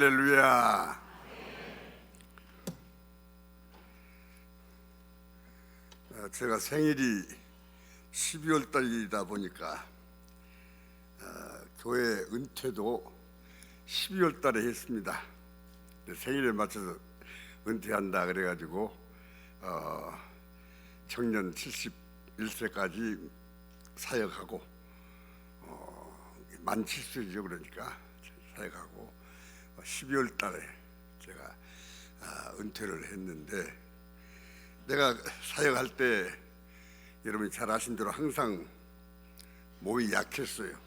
할렐루야. 제가 생일이 12월 달이다 보니까 교회 은퇴도 12월 달에 했습니다. 생일에 맞춰서 은퇴한다 그래가지고 청년 71세까지 사역하고 만 70세죠. 그러니까 사역하고 12월 달에 제가 은퇴를 했는데, 내가 사역할 때 여러분이 잘 아신 대로 항상 몸이 약했어요.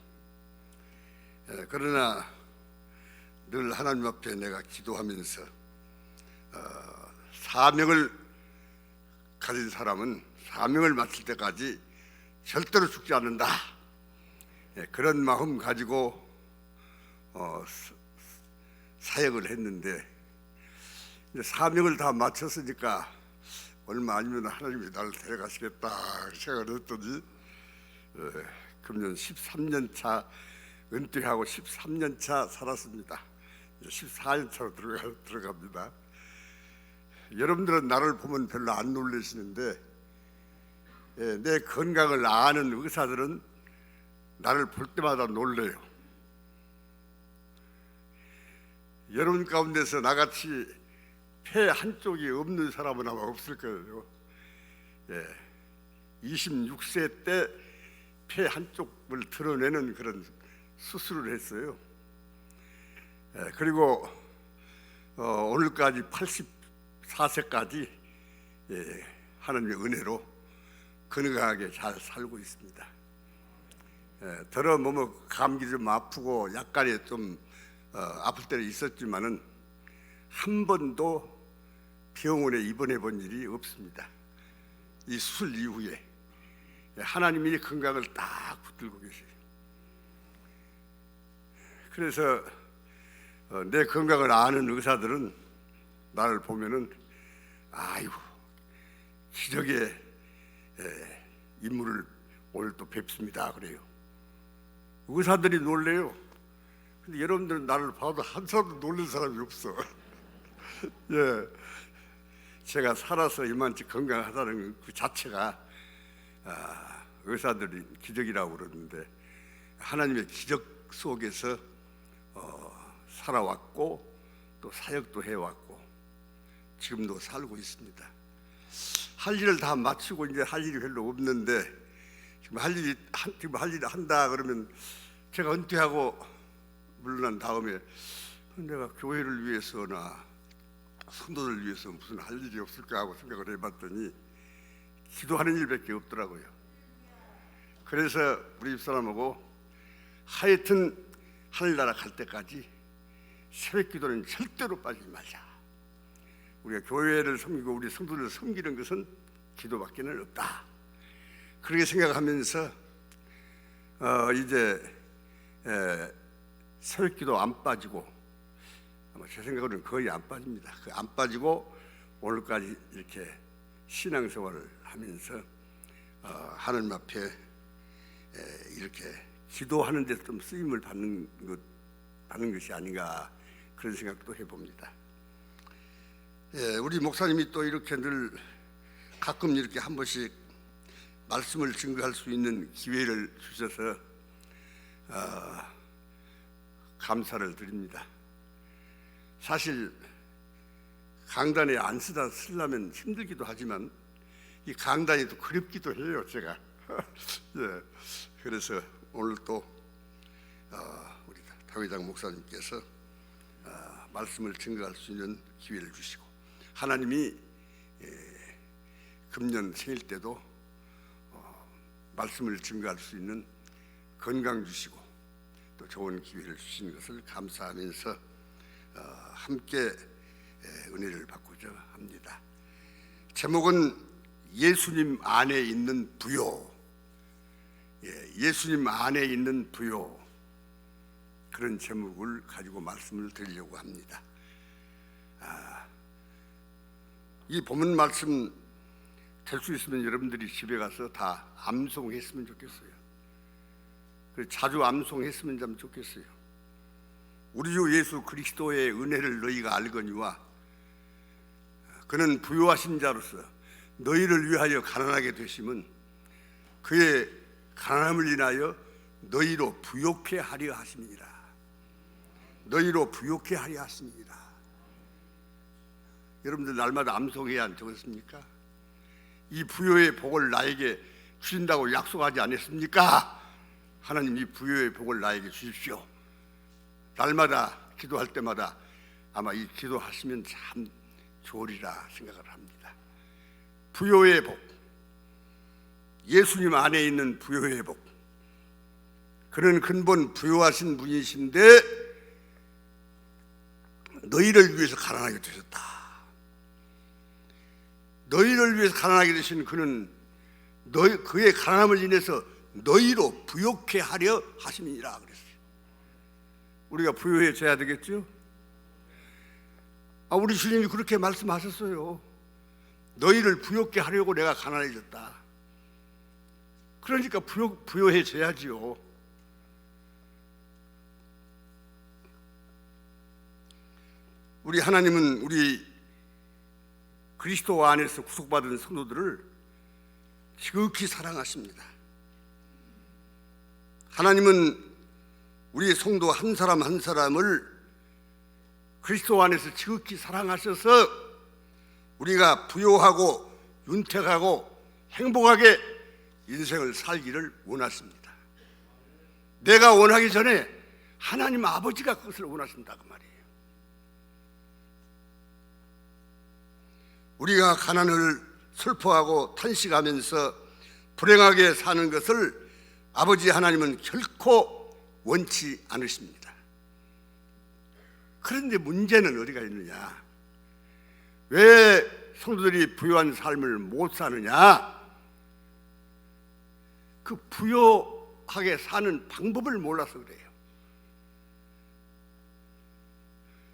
그러나 늘 하나님 앞에 내가 기도하면서 사명을 가진 사람은 사명을 마칠 때까지 절대로 죽지 않는다, 그런 마음 가지고 사역을 했는데, 이제 사명을 다 마쳤으니까 얼마 아니면 하나님이 나를 데려가시겠다 생각을 했더니 금년 13년 차 은퇴하고 13년 차 살았습니다. 이제 14년 차로 들어갑니다. 여러분들은 나를 보면 별로 안 놀라시는데, 내 건강을 아는 의사들은 나를 볼 때마다 놀래요. 여러분 가운데서 나같이 폐 한쪽이 없는 사람은 아마 없을 거예요. 26세 때 폐 한쪽을 드러내는 그런 수술을 했어요. 그리고 오늘까지 84세까지 하나님의 은혜로 건강하게 잘 살고 있습니다. 더러 뭐 감기 좀 아프고 약간의 좀 아플 때는 있었지만은 한 번도 병원에 입원해 본 일이 없습니다. 이 수술 이후에 하나님이 건강을 딱 붙들고 계세요. 그래서 내 건강을 아는 의사들은 나를 보면은 아이고, 기적의 인물을 오늘 또 뵙습니다 그래요. 의사들이 놀래요. 근데 여러분들은 나를 봐도 한 사람도 놀란 사람이 없어. 제가 살아서 이만치 건강하다는 그 자체가 의사들이 기적이라고 그러는데, 하나님의 기적 속에서 살아왔고 또 사역도 해왔고 지금도 살고 있습니다. 할 일을 다 마치고 이제 할 일이 별로 없는데, 지금 할 일이 한다 그러면 제가 은퇴하고 물러난 다음에 내가 교회를 위해서나 성도들 위해서 무슨 할 일이 없을까 하고 생각을 해봤더니 기도하는 일밖에 없더라고요. 그래서 우리 집사람하고 하여튼 하늘나라 갈 때까지 새벽 기도는 절대로 빠지지 말자. 우리가 교회를 섬기고 우리 성도들을 섬기는 것은 기도밖에는 없다, 그렇게 생각하면서 이제 새벽 기도 안 빠지고, 제 생각으로는 거의 안 빠집니다. 안 빠지고 오늘까지 이렇게 신앙생활을 하면서 하나님 앞에 이렇게 기도하는 데 좀 쓰임을 받는 것이 아닌가, 그런 생각도 해봅니다. 우리 목사님이 또 이렇게 늘 가끔 이렇게 한 번씩 말씀을 증거할 수 있는 기회를 주셔서 감사를 드립니다. 사실 강단에 안 쓰려면 힘들기도 하지만 이 강단이 또 그립기도 해요, 제가. 그래서 오늘 또 우리 다회장 목사님께서 말씀을 증거할 수 있는 기회를 주시고, 하나님이 금년 생일 때도 말씀을 증거할 수 있는 건강 주시고 또 좋은 기회를 주시는 것을 감사하면서 함께 은혜를 받고자 합니다. 제목은 예수님 안에 있는 부요. 예수님 안에 있는 부요, 그런 제목을 가지고 말씀을 드리려고 합니다. 이 본문 말씀 될 수 있으면 여러분들이 집에 가서 다 암송했으면 좋겠어요. 자주 암송했으면 참 좋겠어요. 우리 주 예수 그리스도의 은혜를 너희가 알거니와 그는 부요하신 자로서 너희를 위하여 가난하게 되심은 그의 가난함을 인하여 너희로 부요케 하려 하심이니라. 너희로 부요케 하려 하심이니라. 여러분들 날마다 암송해야 안 적었습니까? 이 부요의 복을 나에게 주신다고 약속하지 않았습니까? 하나님, 이 부요의 복을 나에게 주십시오. 날마다 기도할 때마다 아마 이 기도하시면 참 좋으리라 생각을 합니다. 부요의 복, 예수님 안에 있는 부요의 복. 그는 근본 부요하신 분이신데 너희를 위해서 가난하게 되셨다. 너희를 위해서 가난하게 되신 그는 그의 가난함을 인해서 너희로 부요케 하려 하심이니라 그랬어요. 우리가 부요해져야 되겠죠? 우리 주님이 그렇게 말씀하셨어요. 너희를 부요케 하려고 내가 가난해졌다. 그러니까 부요해져야지요. 우리 하나님은 우리 그리스도 안에서 구속받은 성도들을 지극히 사랑하십니다. 하나님은 우리 성도 한 사람 한 사람을 그리스도 안에서 지극히 사랑하셔서 우리가 부요하고 윤택하고 행복하게 인생을 살기를 원하십니다. 내가 원하기 전에 하나님 아버지가 그것을 원하신다고 말이에요. 우리가 가난을 슬퍼하고 탄식하면서 불행하게 사는 것을 아버지 하나님은 결코 원치 않으십니다. 그런데 문제는 어디가 있느냐? 왜 성도들이 부요한 삶을 못 사느냐? 그 부요하게 사는 방법을 몰라서 그래요.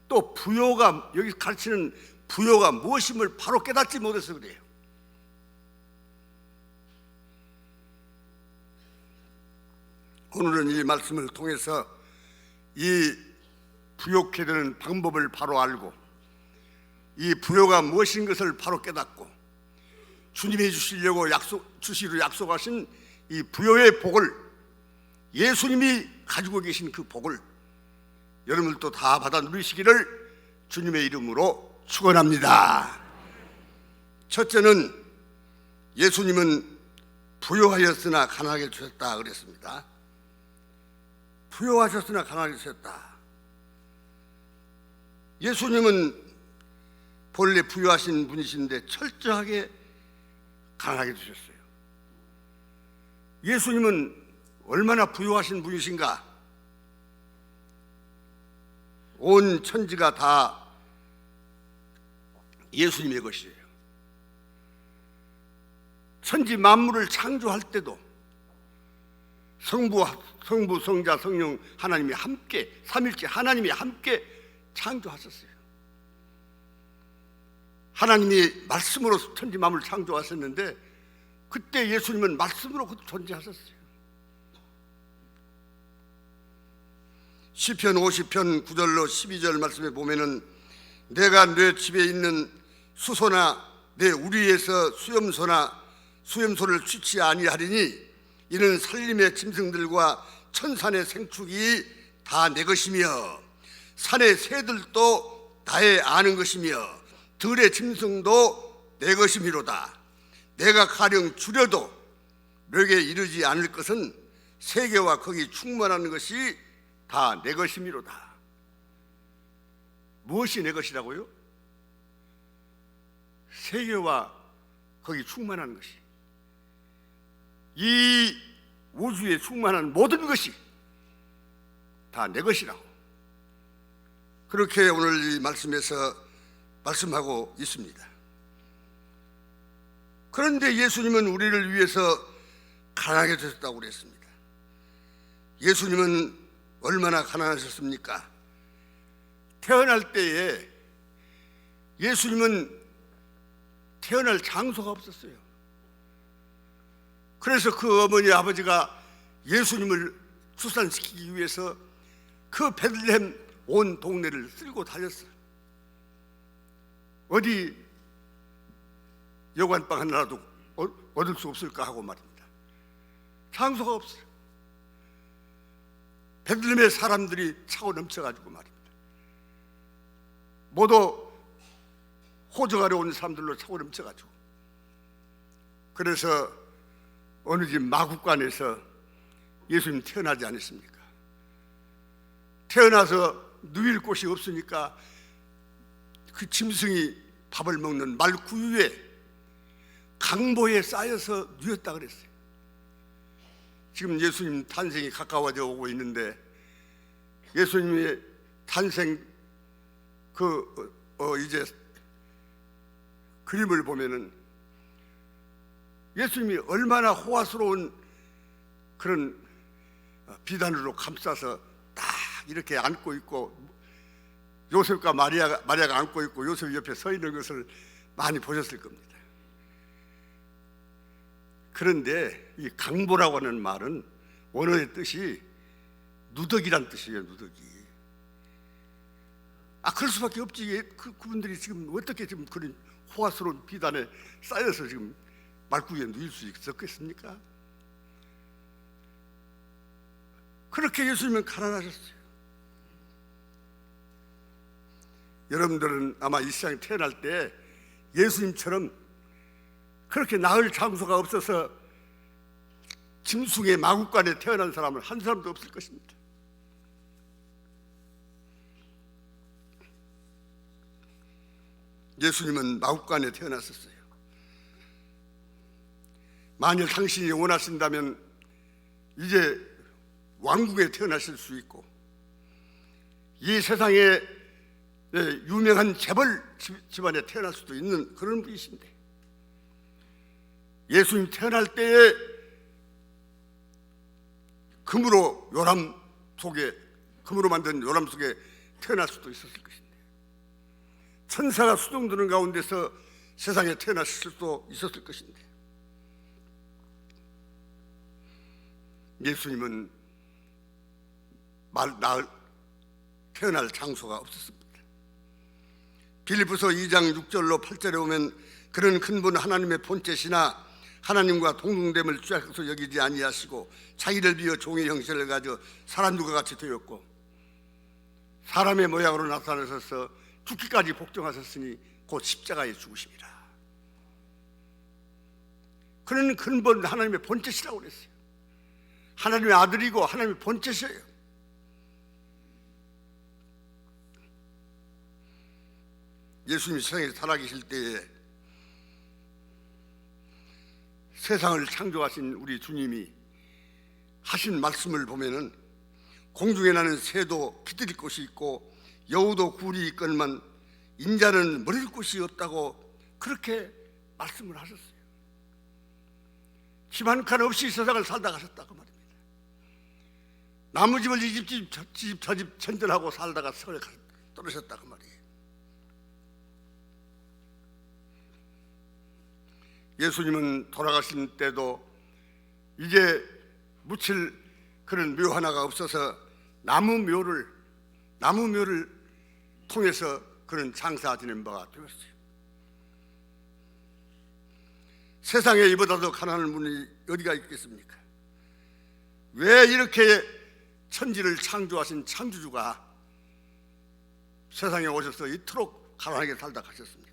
또 부요가, 여기 가르치는 부요가 무엇임을 바로 깨닫지 못해서 그래요. 오늘은 이 말씀을 통해서 이 부요케 되는 방법을 바로 알고 이 부요가 무엇인 것을 바로 깨닫고 주님이 주시려고 주시기로 약속하신 이 부요의 복을, 예수님이 가지고 계신 그 복을 여러분들도 다 받아 누리시기를 주님의 이름으로 축원합니다. 첫째는 예수님은 부요하였으나 가난하게 주셨다 그랬습니다. 부요하셨으나 가난하게 주셨다. 예수님은 본래 부유하신 분이신데 철저하게 가난하게 주셨어요. 예수님은 얼마나 부유하신 분이신가? 온 천지가 다 예수님의 것이에요. 천지 만물을 창조할 때도 성부, 성자, 성령 하나님이 함께, 삼일째 하나님이 함께 창조하셨어요. 하나님이 말씀으로 천지 만물을 창조하셨는데 그때 예수님은 말씀으로 존재하셨어요. 시편 50편 9절로 12절 말씀에 보면은 내가 내 집에 있는 수소나 내 우리에서 수염소를 취치 아니하리니 이는 산림의 짐승들과 천산의 생축이 다 내 것이며 산의 새들도 나의 아는 것이며 들의 짐승도 내 것이미로다. 내가 가령 줄여도 력에 이르지 않을 것은 세계와 거기 충만한 것이 다 내 것이미로다. 무엇이 내 것이라고요? 세계와 거기 충만한 것이, 이 우주에 충만한 모든 것이 다 내 것이라고 그렇게 오늘 이 말씀에서 말씀하고 있습니다. 그런데 예수님은 우리를 위해서 가난하게 되셨다고 그랬습니다. 예수님은 얼마나 가난하셨습니까? 태어날 때에 예수님은 태어날 장소가 없었어요. 그래서 그 어머니 아버지가 예수님을 출산시키기 위해서 그 베들레헴 온 동네를 쓸고 다녔어. 어디 여관방 하나라도 얻을 수 없을까 하고 말입니다. 장소가 없어요. 베들레헴의 사람들이 차고 넘쳐가지고 말입니다. 모두 호적하러 온 사람들로 차고 넘쳐가지고, 그래서 어느 집 마국간에서 예수님 태어나지 않았습니까? 태어나서 누일 곳이 없으니까 그 짐승이 밥을 먹는 말구유에 강보에 쌓여서 누였다 그랬어요. 지금 예수님 탄생이 가까워져 오고 있는데, 예수님의 탄생 이제 그림을 보면은 예수님이 얼마나 호화스러운 그런 비단으로 감싸서 딱 이렇게 안고 있고, 요셉과 마리아가 안고 있고 요셉 옆에 서 있는 것을 많이 보셨을 겁니다. 그런데 이 강보라고 하는 말은 원어의 뜻이 누더기란 뜻이에요. 누더기. 그럴 수밖에 없지. 그분들이 지금 어떻게 지금 그런 호화스러운 비단에 쌓여서 지금 말구에 누일 수 있었겠습니까? 그렇게 예수님은 가난하셨어요. 여러분들은 아마 이 세상에 태어날 때 예수님처럼 그렇게 나을 장소가 없어서 짐승의 마구간에 태어난 사람은 한 사람도 없을 것입니다. 예수님은 마구간에 태어났었어요. 만일 당신이 원하신다면 이제 왕국에 태어나실 수 있고, 이 세상에 유명한 재벌 집안에 태어날 수도 있는 그런 분이신데, 예수님 태어날 때에 금으로 만든 요람 속에 태어날 수도 있었을 것인데, 천사가 수종드는 가운데서 세상에 태어났을 수도 있었을 것인데, 예수님은 태어날 장소가 없었습니다. 빌립보서 2장 6절로 8절에 보면, 그런 큰 분 하나님의 본체시나 하나님과 동등됨을 쥐약서 여기지 아니하시고 자기를 비어 종의 형체를 가져 사람들과 같이 되었고 사람의 모양으로 나타나셔서 죽기까지 복종하셨으니 곧 십자가에 죽으심이라. 그는 근본 하나님의 본체시라고 그랬어요. 하나님의 아들이고 하나님의 본체시예요. 예수님이 세상에 살아계실 때에 세상을 창조하신 우리 주님이 하신 말씀을 보면은, 공중에 나는 새도 기들일 곳이 있고 여우도 굴이 있건만 인자는 머릴 곳이 없다고 그렇게 말씀을 하셨어요. 집 한 칸 없이 세상을 살다 가셨다고 말입니다. 나무집을 이 집 저 집 천전하고 살다가 서울에 떨어졌다고 말이에요. 예수님은 돌아가신 때도 이제 묻힐 그런 묘 하나가 없어서 나무묘를 통해서 그런 장사 지낸 바가 되었어요. 세상에 이보다도 가난한 분이 어디가 있겠습니까? 왜 이렇게 천지를 창조하신 창조주가 세상에 오셔서 이토록 가난하게 살다 가셨습니까?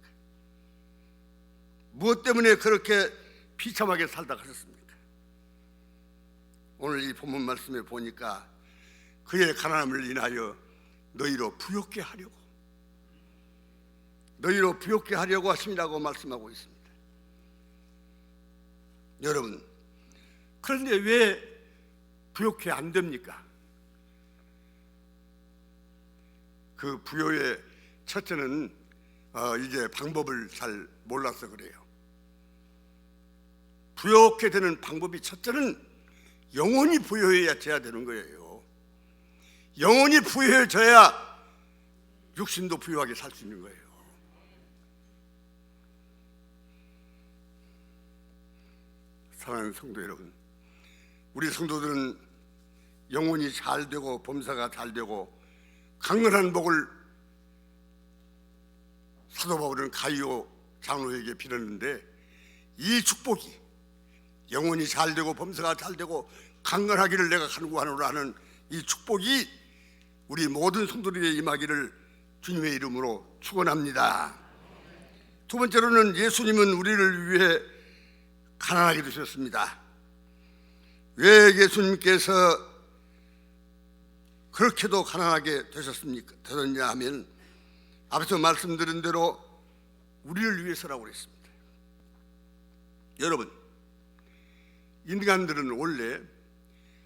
무엇 때문에 그렇게 비참하게 살다 가셨습니까? 오늘 이 본문 말씀에 보니까 그의 가난함을 인하여 너희로 부욕케 하려고 하심이라고 말씀하고 있습니다. 여러분, 그런데 왜 부욕해 안 됩니까? 그 부요의 첫째는 이제 방법을 잘 몰라서 그래요. 부욕해 되는 방법이 첫째는 영혼이 부요해져야 되는 거예요. 영혼이 부요해져야 육신도 부요하게 살 수 있는 거예요. 사랑하는 성도 여러분, 우리 성도들은 영혼이 잘 되고 범사가 잘 되고 강건한 복을 사도 바울은 가이오 장로에게 빌었는데, 이 축복이 영혼이 잘되고 범사가 잘되고 강건하기를 내가 간구하노라 하는 이 축복이 우리 모든 성도들에게 임하기를 주님의 이름으로 축원합니다. 두 번째로는 예수님은 우리를 위해 가난하게 되셨습니다. 왜 예수님께서 그렇게도 가난하게 되셨냐 하면, 앞에서 말씀드린 대로 우리를 위해서라고 그랬습니다. 여러분, 인간들은 원래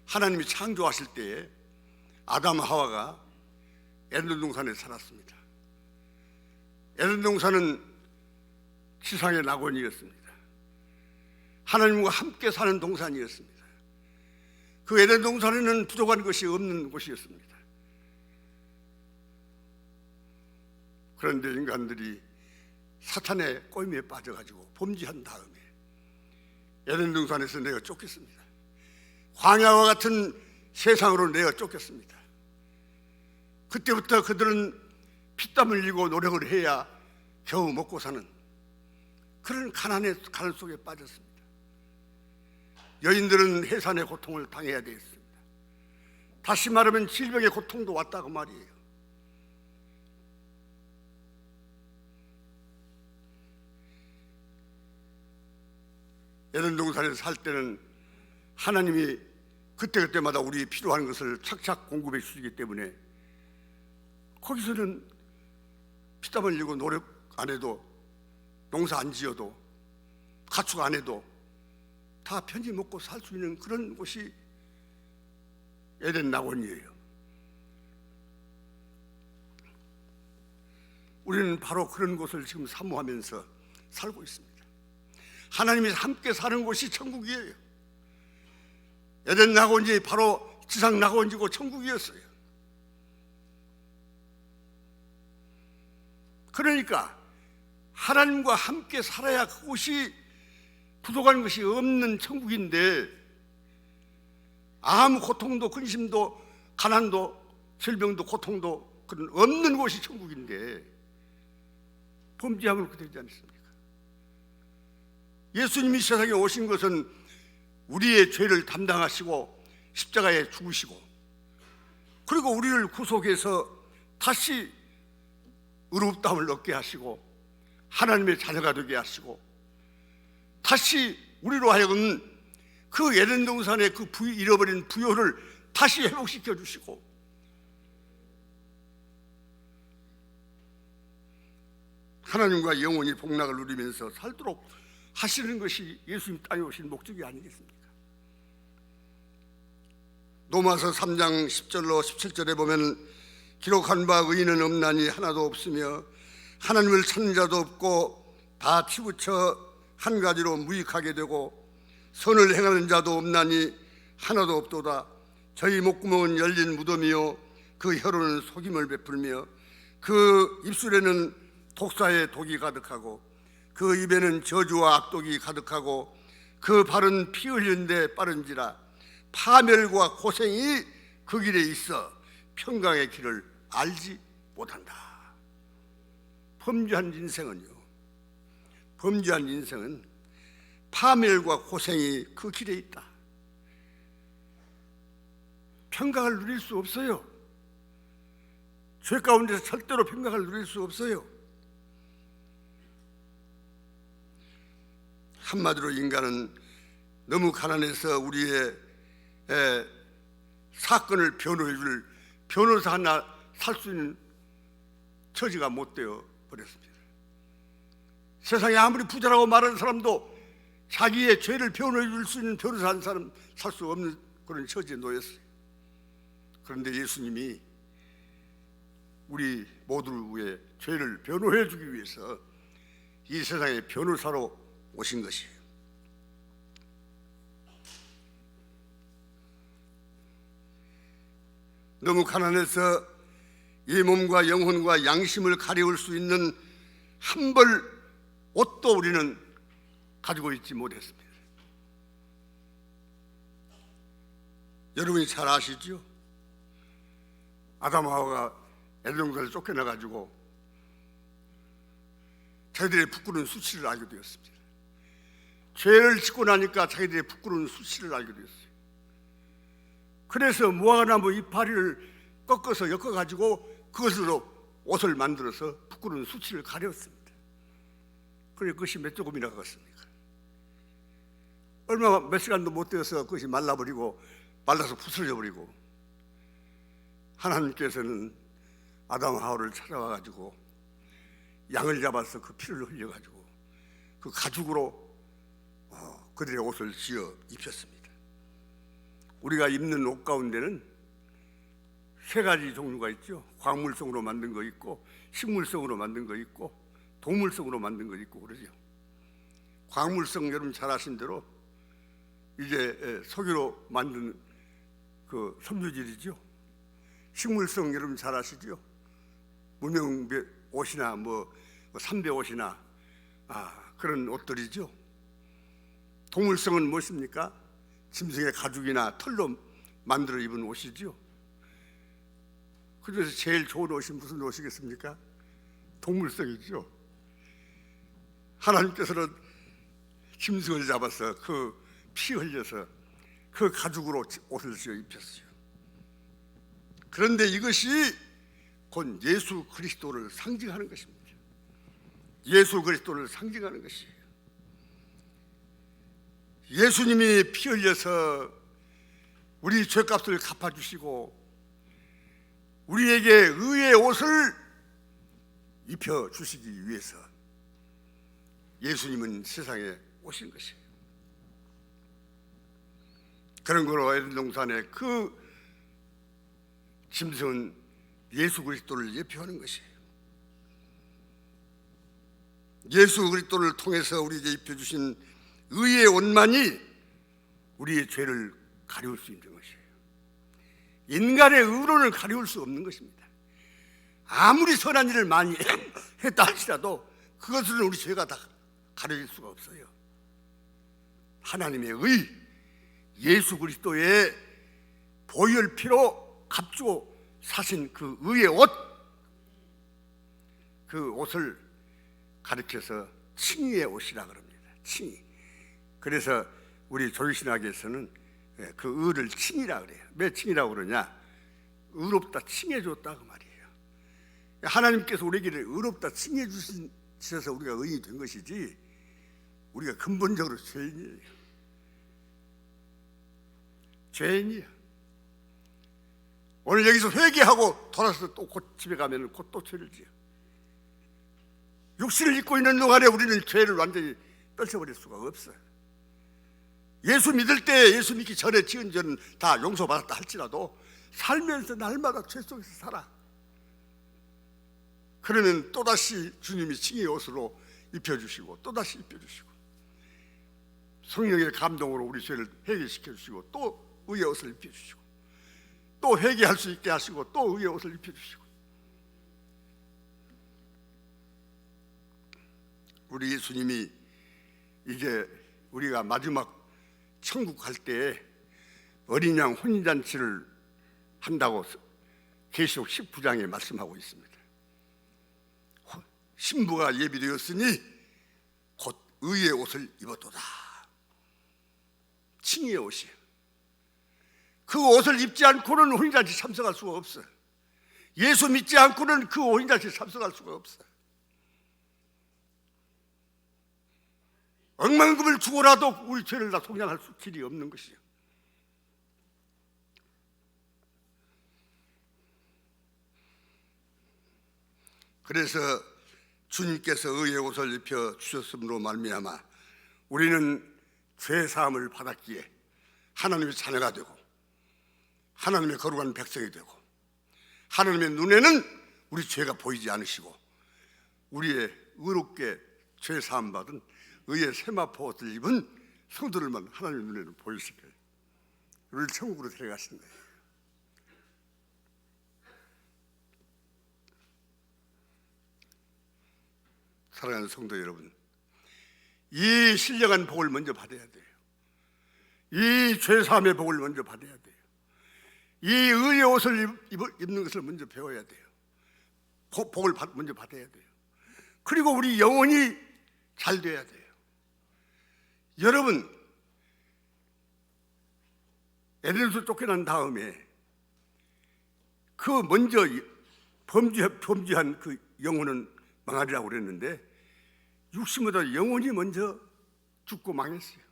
하나님이 창조하실 때에 아담 하와가 에덴 동산에 살았습니다. 에덴 동산은 지상의 낙원이었습니다. 하나님과 함께 사는 동산이었습니다. 그 에덴 동산에는 부족한 것이 없는 곳이었습니다. 그런데 인간들이 사탄의 꼬임에 빠져가지고 범죄한 다음에 에덴 동산에서 내어 쫓겼습니다. 광야와 같은 세상으로 내어 쫓겼습니다. 그때부터 그들은 피땀 흘리고 노력을 해야 겨우 먹고 사는 그런 가난 속에 빠졌습니다. 여인들은 해산의 고통을 당해야 되었습니다. 다시 말하면 질병의 고통도 왔다고 말이에요. 에덴 동산에서 살 때는 하나님이 그때그때마다 우리 필요한 것을 착착 공급해 주시기 때문에 거기서는 피땀 흘리고 노력 안 해도, 농사 안 지어도, 가축 안 해도 다 편히 먹고 살 수 있는 그런 곳이 에덴 낙원이에요. 우리는 바로 그런 곳을 지금 사모하면서 살고 있습니다. 하나님이 함께 사는 곳이 천국이에요. 에덴 낙원이 바로 지상 낙원이고 천국이었어요. 그러니까 하나님과 함께 살아야 그곳이 부족한 것이 없는 천국인데, 아무 고통도 근심도 가난도 질병도 고통도 그런 없는 곳이 천국인데 범죄하면 그렇게 되지 않습니까? 예수님이 세상에 오신 것은 우리의 죄를 담당하시고 십자가에 죽으시고, 그리고 우리를 구속해서 다시 의롭다함을 얻게 하시고 하나님의 자녀가 되게 하시고, 다시 우리로 하여금 그 에덴 동산의 그 잃어버린 부요를 다시 회복시켜 주시고, 하나님과 영원히 복락을 누리면서 살도록 하시는 것이 예수님 땅에 오신 목적이 아니겠습니까? 로마서 3장 10절로 17절에 보면, 기록한 바 의인은 없나니 하나도 없으며 하나님을 찾는 자도 없고 다 치우쳐 한 가지로 무익하게 되고 선을 행하는 자도 없나니 하나도 없도다. 저희 목구멍은 열린 무덤이요 그 혀로는 속임을 베풀며 그 입술에는 독사의 독이 가득하고 그 입에는 저주와 악독이 가득하고 그 발은 피 흘리는 데 빠른지라. 파멸과 고생이 그 길에 있어 평강의 길을 알지 못한다. 범죄한 인생은 파멸과 고생이 그 길에 있다. 평강을 누릴 수 없어요. 죄 가운데서 절대로 평강을 누릴 수 없어요. 한마디로 인간은 너무 가난해서 우리의 사건을 변호해 줄 변호사 하나 살 수 있는 처지가 못 되어 버렸습니다. 세상에 아무리 부자라고 말하는 사람도 자기의 죄를 변호해 줄 수 있는 변호사 한 사람 살 수 없는 그런 처지에 놓였어요. 그런데 예수님이 우리 모두의 죄를 변호해 주기 위해서 이 세상의 변호사로 오신 것이에요. 너무 가난해서 이 몸과 영혼과 양심을 가리울 수 있는 한 벌 옷도 우리는 가지고 있지 못했습니다. 여러분이 잘 아시죠? 아담 하와가 애동산에 쫓겨나가지고 자기들의 부끄러운 수치를 알게 되었습니다. 죄를 짓고 나니까 자기들의 부끄러운 수치를 알게 되었어요. 그래서 무화과나무 이파리를 꺾어서 엮어가지고 그것으로 옷을 만들어서 부끄러운 수치를 가렸습니다. 그래 그것이 몇 조금이나 가겠습니까? 얼마 몇 시간도 못 되어서 그것이 말라서 부서져 버리고, 하나님께서는 아담 하와를 찾아와가지고 양을 잡아서 그 피를 흘려가지고 그 가죽으로 그들의 옷을 지어 입혔습니다. 우리가 입는 옷 가운데는 세 가지 종류가 있죠. 광물성으로 만든 거 있고, 식물성으로 만든 거 있고, 동물성으로 만든 거 있고 그러죠. 광물성 여러분 잘 아신 대로 이제 석유로 만든 그 섬유질이죠. 식물성 여러분 잘 아시죠. 무명 옷이나 삼배 옷이나 그런 옷들이죠. 동물성은 무엇입니까? 짐승의 가죽이나 털로 만들어 입은 옷이죠. 그중에서 제일 좋은 옷이 무슨 옷이겠습니까? 동물성이죠. 하나님께서는 짐승을 잡아서 그 피 흘려서 그 가죽으로 옷을 지어 입혔어요. 그런데 이것이 곧 예수 그리스도를 상징하는 것입니다. 예수 그리스도를 상징하는 것이에요. 예수님이 피 흘려서 우리 죄값을 갚아주시고 우리에게 의의 옷을 입혀주시기 위해서 예수님은 세상에 오신 것이에요. 그런 거로 에덴 동산에 그 짐승은 예수 그리스도를 예표하는 것이에요. 예수 그리스도를 통해서 우리에게 입혀주신 의의 옷만이 우리의 죄를 가리울 수 있는 것이에요. 인간의 의로는 가리울 수 없는 것입니다. 아무리 선한 일을 많이 했다 할지라도 그것은 우리 죄가 다 가려질 수가 없어요. 하나님의 의, 예수 그리스도의 보혈 피로 값주고 사신 그 의의 옷, 그 옷을 가리켜서 칭의의 옷이라 그럽니다. 칭의. 그래서 우리 조유신학에서는 그 의를 칭이라 그래요. 왜 칭이라고 그러냐? 의롭다 칭해줬다 그 말이에요. 하나님께서 우리에게 의롭다 칭해 주셔서 우리가 의인이 된 것이지 우리가 근본적으로 죄인이에요. 죄인이야. 오늘 여기서 회개하고 돌아서 또 곧 집에 가면 곧 또 죄를 지어. 육신을 입고 있는 동안에 우리는 죄를 완전히 떨쳐버릴 수가 없어요. 예수 믿을 때, 예수 믿기 전에 지은 죄는 다 용서받았다 할지라도 살면서 날마다 죄 속에서 살아. 그러면 또다시 주님이 칭의 옷으로 입혀주시고 또다시 입혀주시고 성령의 감동으로 우리 죄를 회개시켜주시고 또 의의 옷을 입혀주시고 또 회개할 수 있게 하시고 또 의의 옷을 입혀주시고, 우리 예수님이 이제 우리가 마지막 천국 갈 때 어린 양 혼인잔치를 한다고 계시록 19장에 말씀하고 있습니다. 신부가 예비되었으니 곧 의의 옷을 입었도다. 칭의의 옷이에요. 그 옷을 입지 않고는 혼인잔치 참석할 수가 없어요. 예수 믿지 않고는 그 혼인잔치 참석할 수가 없어요. 억만금을 주고라도 우리 죄를 다 속량할 길이 없는 것이요. 그래서 주님께서 의의 옷을 입혀 주셨음으로 말미암아 우리는 죄 사함을 받았기에 하나님의 자녀가 되고 하나님의 거룩한 백성이 되고 하나님의 눈에는 우리 죄가 보이지 않으시고 우리의 의롭게 죄 사함 받은 의의 세마포 옷을 입은 성도들만 하나님의 눈에는 보이실 거예요. 우리를 천국으로 데려가신 거예요. 사랑하는 성도 여러분, 이 신령한 복을 먼저 받아야 돼요. 이 죄사함의 복을 먼저 받아야 돼요. 이 의의 옷을 입는 것을 먼저 배워야 돼요. 복을 먼저 받아야 돼요. 그리고 우리 영혼이 잘 돼야 돼요. 여러분, 에덴에서 쫓겨난 다음에 그 먼저 범죄한 그 영혼은 망하리라고 그랬는데 육신보다 영혼이 먼저 죽고 망했어요.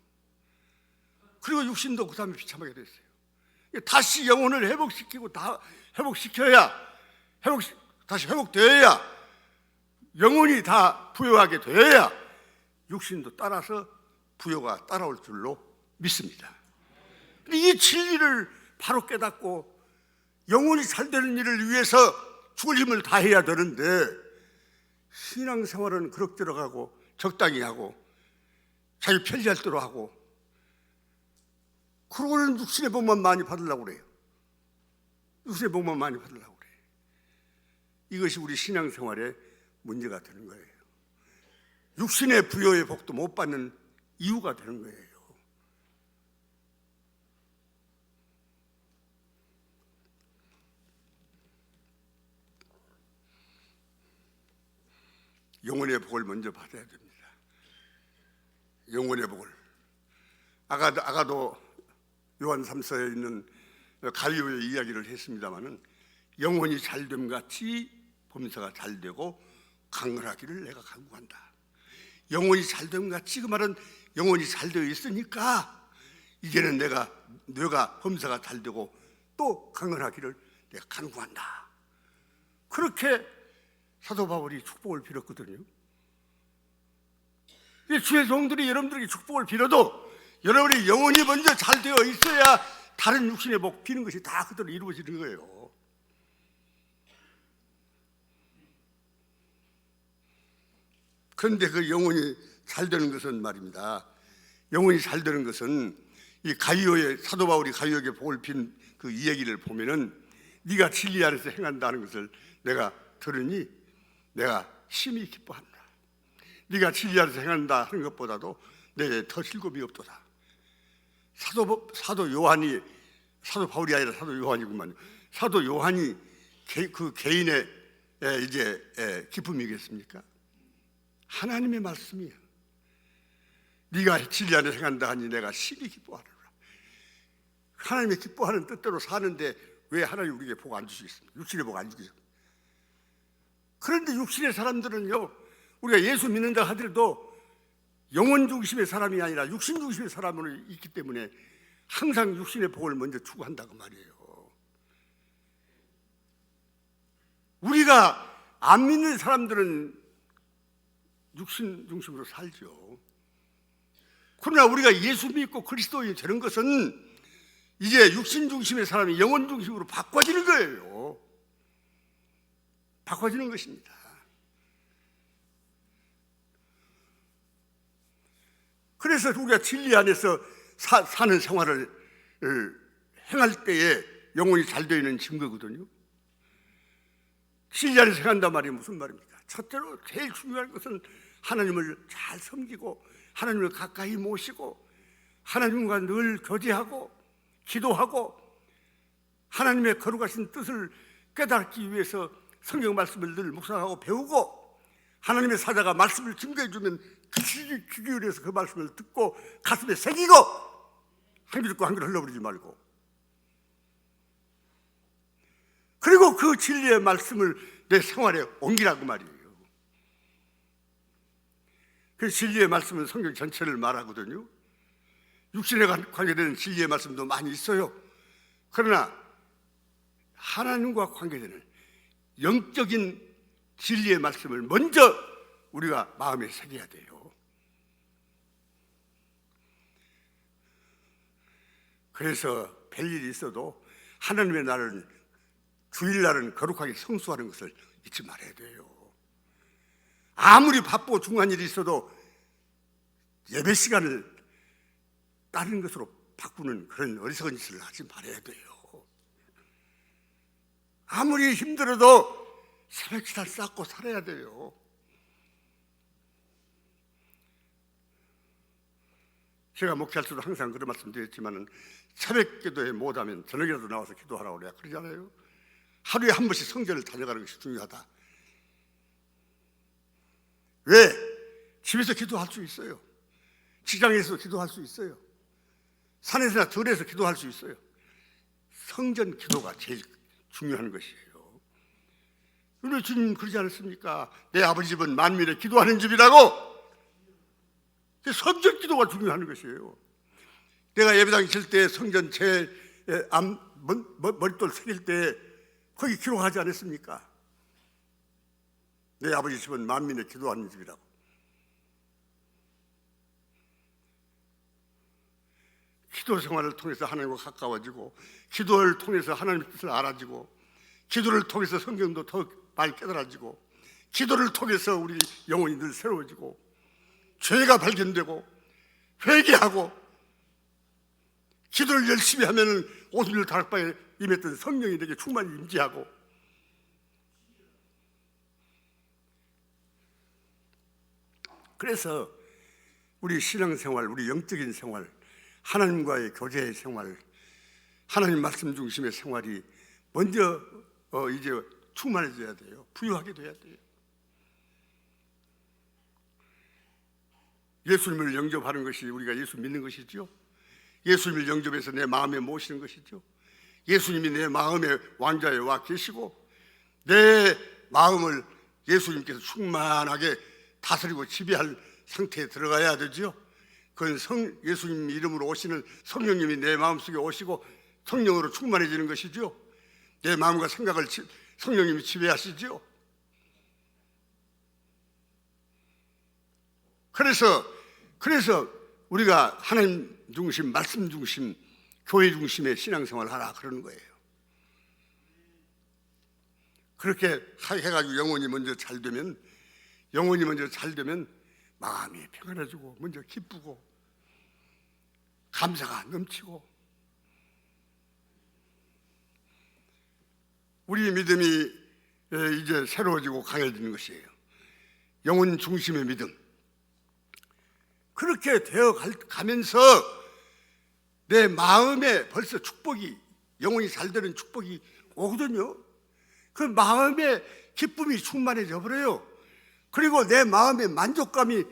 그리고 육신도 그 다음에 비참하게 됐어요. 다시 영혼을 회복시키고 다 회복시켜야 다시 회복되어야 영혼이 다 부여하게 되어야 육신도 따라서 부여가 따라올 줄로 믿습니다. 이 진리를 바로 깨닫고 영혼이 잘 되는 일을 위해서 죽을 힘을 다해야 되는데 신앙생활은 그럭저럭 하고 적당히 하고 자기 편리할 대로 하고 그러고는 육신의 복만 많이 받으려고 그래요. 육신의 복만 많이 받으려고 그래요. 이것이 우리 신앙생활의 문제가 되는 거예요. 육신의 부여의 복도 못 받는 이유가 되는 거예요. 영혼의 복을 먼저 받아야 됩니다. 영혼의 복을. 아가도 요한 3서에 있는 갈리오의 이야기를 했습니다마는 영혼이 잘됨 같이 범사가 잘되고 강건하기를 내가 간구한다. 영혼이 잘됨 같이, 그 말은 영혼이 잘되어 있으니까 이제는 내가 범사가 잘되고 또 강건하기를 내가 간구한다. 그렇게 사도 바울이 축복을 빌었거든요. 주의 종들이 여러분들에게 축복을 빌어도 여러분의 영혼이 먼저 잘 되어 있어야 다른 육신의 복 비는 것이 다 그대로 이루어지는 거예요. 그런데 그 영혼이 잘 되는 것은 말입니다. 영혼이 잘 되는 것은 이 사도 바울이 가이오에게 복을 빈 그 이야기를 보면은 네가 진리 안에서 행한다는 것을 내가 들으니 내가 심히 기뻐한다. 네가 진리 안에서 행한다 하는 것보다도 내게 더 즐거움이 없도다. 사도 바울이 아니라 사도 요한이구만요. 사도 요한이 그 개인의 이제 기쁨이겠습니까? 하나님의 말씀이에요. 네가 진리 안에서 행한다 하니 내가 심히 기뻐하노라. 하나님의 기뻐하는 뜻대로 사는데 왜 하나님 우리에게 복 안 주시겠습니까? 육신의 복 안 주시겠습니까? 그런데 육신의 사람들은요, 우리가 예수 믿는다 하더라도 영혼 중심의 사람이 아니라 육신 중심의 사람으로 있기 때문에 항상 육신의 복을 먼저 추구한다고 말이에요. 우리가 안 믿는 사람들은 육신 중심으로 살죠. 그러나 우리가 예수 믿고 그리스도인이 되는 것은 이제 육신 중심의 사람이 영혼 중심으로 바꿔지는 거예요. 바꿔지는 것입니다. 그래서 우리가 진리 안에서 사는 생활을 행할 때에 영혼이 잘 되어 있는 증거거든요. 진리 안에서 행한단 말이 무슨 말입니까? 첫째로 제일 중요한 것은 하나님을 잘 섬기고 하나님을 가까이 모시고 하나님과 늘 교제하고 기도하고 하나님의 거룩하신 뜻을 깨닫기 위해서 성경 말씀을 늘 묵상하고 배우고 하나님의 사자가 말씀을 증거해 주면 그 귀 기울여서 그 말씀을 듣고 가슴에 새기고 한 귀 듣고 한 귀를 흘러버리지 말고 그리고 그 진리의 말씀을 내 생활에 옮기라고 말이에요. 그 진리의 말씀은 성경 전체를 말하거든요. 육신에 관계되는 진리의 말씀도 많이 있어요. 그러나 하나님과 관계되는 영적인 진리의 말씀을 먼저 우리가 마음에 새겨야 돼요. 그래서 별일이 있어도 하나님의 날은 주일날은 거룩하게 성수하는 것을 잊지 말아야 돼요. 아무리 바쁘고 중요한 일이 있어도 예배 시간을 다른 것으로 바꾸는 그런 어리석은 짓을 하지 말아야 돼요. 아무리 힘들어도 새벽 기도를 쌓고 살아야 돼요. 제가 목회할 때도 항상 그런 말씀 드렸지만은 새벽 기도에 못하면 저녁이라도 나와서 기도하라고 그래야 그러잖아요. 하루에 한 번씩 성전을 다녀가는 것이 중요하다. 왜? 집에서 기도할 수 있어요. 직장에서 기도할 수 있어요. 산에서나 들에서 기도할 수 있어요. 성전 기도가 제일 중요한 것이에요. 우리 주님 그러지 않았습니까? 내 아버지 집은 만민의 기도하는 집이라고. 성전 기도가 중요한 것이에요. 내가 예배당 칠 때 성전 제 머릿돌 새길 때 거기 기록하지 않았습니까? 내 아버지 집은 만민의 기도하는 집이라고. 기도 생활을 통해서 하나님과 가까워지고, 기도를 통해서 하나님의 뜻을 알아지고, 기도를 통해서 성경도 더 많이 깨달아지고, 기도를 통해서 우리 영혼이 늘 새로워지고, 죄가 발견되고 회개하고, 기도를 열심히 하면은 오순절 다락방에 임했던 성령이 내게 충만히 임재하고, 그래서 우리 신앙생활, 우리 영적인 생활, 하나님과의 교제의 생활, 하나님 말씀 중심의 생활이 먼저 이제 충만해져야 돼요. 부유하게 돼야 돼요. 예수님을 영접하는 것이 우리가 예수 믿는 것이죠. 예수님을 영접해서 내 마음에 모시는 것이죠. 예수님이 내 마음의 왕좌에 와 계시고, 내 마음을 예수님께서 충만하게 다스리고 지배할 상태에 들어가야 되죠. 그건 예수님 이름으로 오시는 성령님이 내 마음속에 오시고 성령으로 충만해지는 것이죠. 내 마음과 생각을 성령님이 지배하시죠. 그래서 우리가 하나님 중심, 말씀 중심, 교회 중심의 신앙생활을 하라 그러는 거예요. 그렇게 해가지고 영혼이 먼저 잘 되면 마음이 평안해지고, 먼저 기쁘고 감사가 넘치고, 우리 믿음이 이제 새로워지고 강해지는 것이에요. 영혼 중심의 믿음. 그렇게 되어 가면서 내 마음에 벌써 축복이, 영혼이 잘 되는 축복이 오거든요. 그 마음에 기쁨이 충만해져 버려요. 그리고 내 마음에 만족감이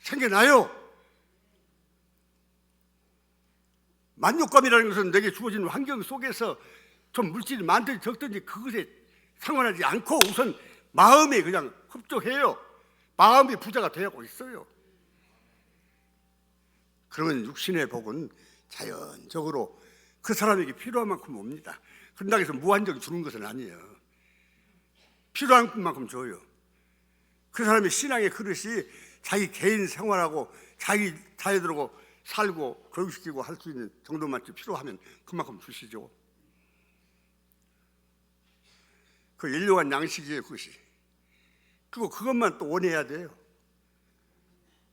생겨나요. 만족감이라는 것은 내게 주어진 환경 속에서 좀 물질이 많든지 적든지 그것에 상관하지 않고 우선 마음에 그냥 흡족해요. 마음이 부자가 되고 있어요. 그러면 육신의 복은 자연적으로 그 사람에게 필요한 만큼 옵니다. 그런다고 해서 무한정 주는 것은 아니에요. 필요한 만큼 줘요. 그 사람의 신앙의 그릇이 자기 개인 생활하고 자기 자녀들하고 살고 교육시키고 할 수 있는 정도만 필요하면 그만큼 주시죠. 그 일용한 양식이에요, 그것이. 그리고 그것만 또 원해야 돼요.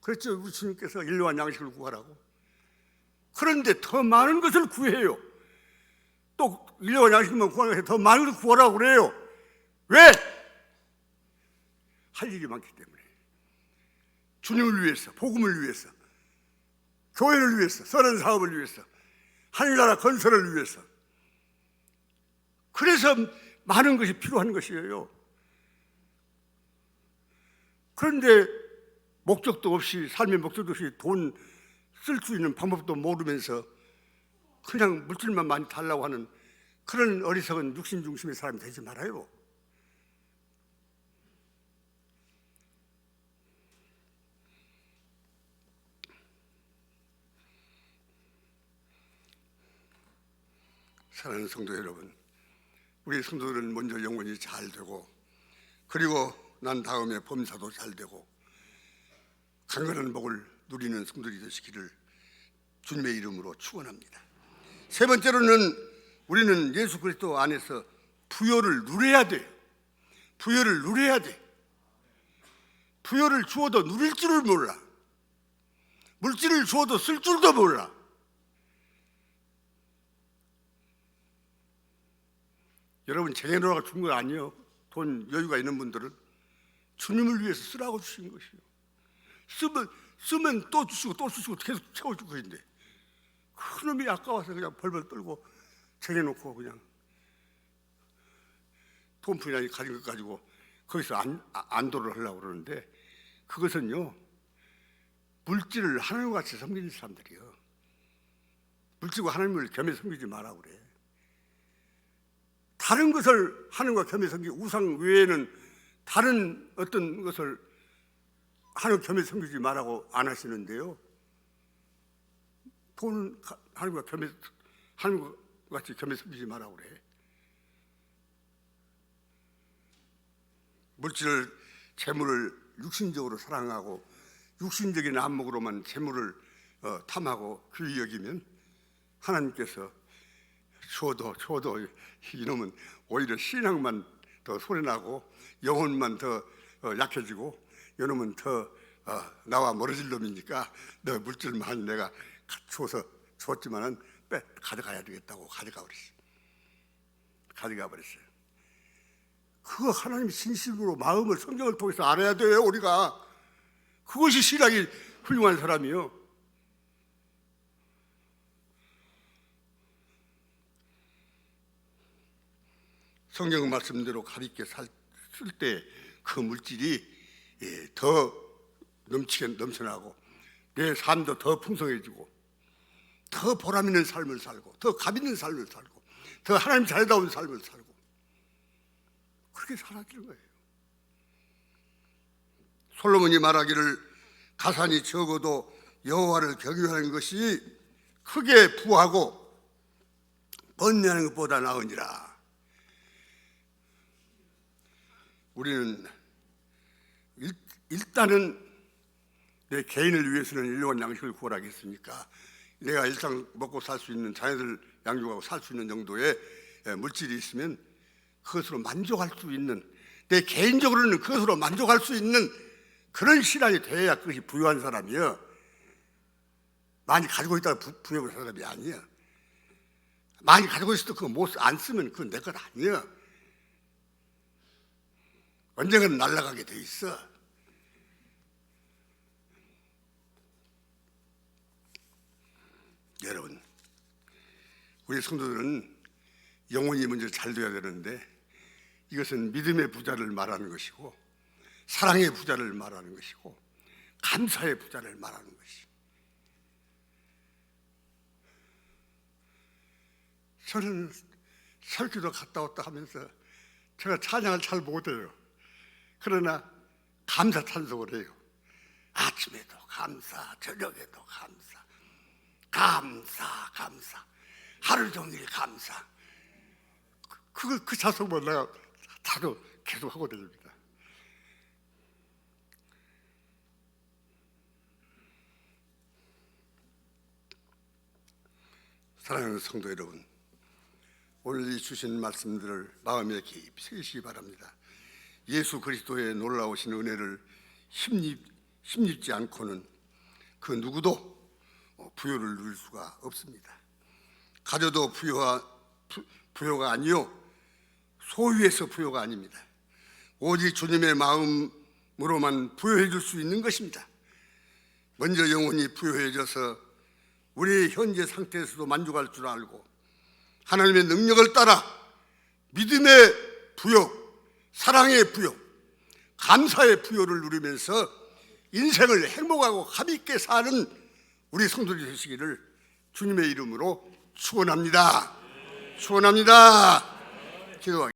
그렇죠. 우리 주님께서 일용한 양식을 구하라고. 그런데 더 많은 것을 구해요. 또 일용한 양식만 구하는 것에 더 많은 것을 구하라고 그래요. 왜? 할 일이 많기 때문에. 주님을 위해서, 복음을 위해서, 교회를 위해서, 선한 사업을 위해서, 하늘나라 건설을 위해서. 그래서 많은 것이 필요한 것이에요. 그런데 목적도 없이, 삶의 목적도 없이 돈 쓸 수 있는 방법도 모르면서 그냥 물질만 많이 달라고 하는 그런 어리석은 육신 중심의 사람이 되지 말아요. 사랑하는 성도 여러분, 우리 성도들은 먼저 영혼이 잘 되고, 그리고 난 다음에 범사도 잘 되고 강건한 복을 누리는 성도들이 되시기를 주님의 이름으로 축원합니다. 세 번째로는 우리는 예수 그리스도 안에서 부요를 누려야 돼요. 부요를 누려야 돼. 부요를 주어도 누릴 줄을 몰라. 물질을 주어도 쓸 줄도 몰라. 여러분 쟁여놓으라고 준 거 아니에요. 돈 여유가 있는 분들은 주님을 위해서 쓰라고 주신 것이에요. 쓰면 또 주시고 또 주시고 계속 채워줄 것인데 그놈이 아까워서 그냥 벌벌 떨고 쟁여놓고 그냥 돈푼이나 가진 것 가지고 거기서 안도를 하려고 그러는데 그것은요, 물질을 하나님과 같이 섬기는 사람들이요. 물질과 하나님을 겸해 섬기지 마라 그래. 다른 것을 하나님과 겸해 섬기고, 우상 외에는 다른 어떤 것을 하나님 겸해 섬기지 말라고 안 하시는데요. 돈은 하나님과 같이 겸해 섬기지 말라고 그래. 물질을, 재물을 육신적으로 사랑하고 육신적인 안목으로만 재물을 탐하고 귀히 여기면 하나님께서 줘도 이놈은 오히려 신앙만 더 손해나고 영혼만 더 약해지고 이놈은 더 나와 멀어질 놈이니까 너 물질 많이 내가 줬지만은 가져가야 되겠다고 가져가 버렸어요. 그거 하나님 진심으로 마음을 성경을 통해서 알아야 돼요. 우리가 그것이 신앙이 훌륭한 사람이요. 성경 말씀대로 가리게 쓸 때 그 물질이 더 넘쳐나고 내 삶도 더 풍성해지고 더 보람 있는 삶을 살고 더 감 있는 삶을 살고 더 하나님 잘다운 삶을 살고 그렇게 살아가는 거예요. 솔로몬이 말하기를 가산이 적어도 여호와를 경외하는 것이 크게 부하고 번뇌하는 것보다 나으니라. 우리는 일단은 내 개인을 위해서는 일용할 양식을 구하라겠습니까? 내가 일상 먹고 살 수 있는, 자녀들 양육하고 살 수 있는 정도의 물질이 있으면 그것으로 만족할 수 있는, 내 개인적으로는 그것으로 만족할 수 있는 그런 신앙이 돼야 그것이 부유한 사람이야. 많이 가지고 있다가 부유한 사람이 아니야. 많이 가지고 있어도 그거 안 쓰면 그건 내 것 아니야. 언젠가는 날아가게 돼 있어. 여러분, 우리 성도들은 영혼이 먼저 잘 돼야 되는데 이것은 믿음의 부자를 말하는 것이고 사랑의 부자를 말하는 것이고 감사의 부자를 말하는 것이. 저는 설교도 갔다 왔다 하면서 제가 찬양을 잘 못해요. 그러나 감사 찬송을 해요. 아침에도 감사, 저녁에도 감사, 하루 종일 감사. 그 찬송만 내가 다도 계속 하고 다닙니다. 사랑하는 성도 여러분, 오늘 이 주신 말씀들을 마음에 깊이 새기시기 바랍니다. 예수 그리스도의 놀라우신 은혜를 힘입지 않고는 그 누구도 부요를 누릴 수가 없습니다. 가져도 부요가 아니요 소유에서 부요가 아닙니다. 오직 주님의 마음으로만 부요해 줄 수 있는 것입니다. 먼저 영혼이 부요해져서 우리의 현재 상태에서도 만족할 줄 알고 하나님의 능력을 따라 믿음의 부요, 사랑의 부요, 감사의 부요를 누리면서 인생을 행복하고 감있게 사는 우리 성도들이 되시기를 주님의 이름으로 축원합니다. 기도하겠습니다.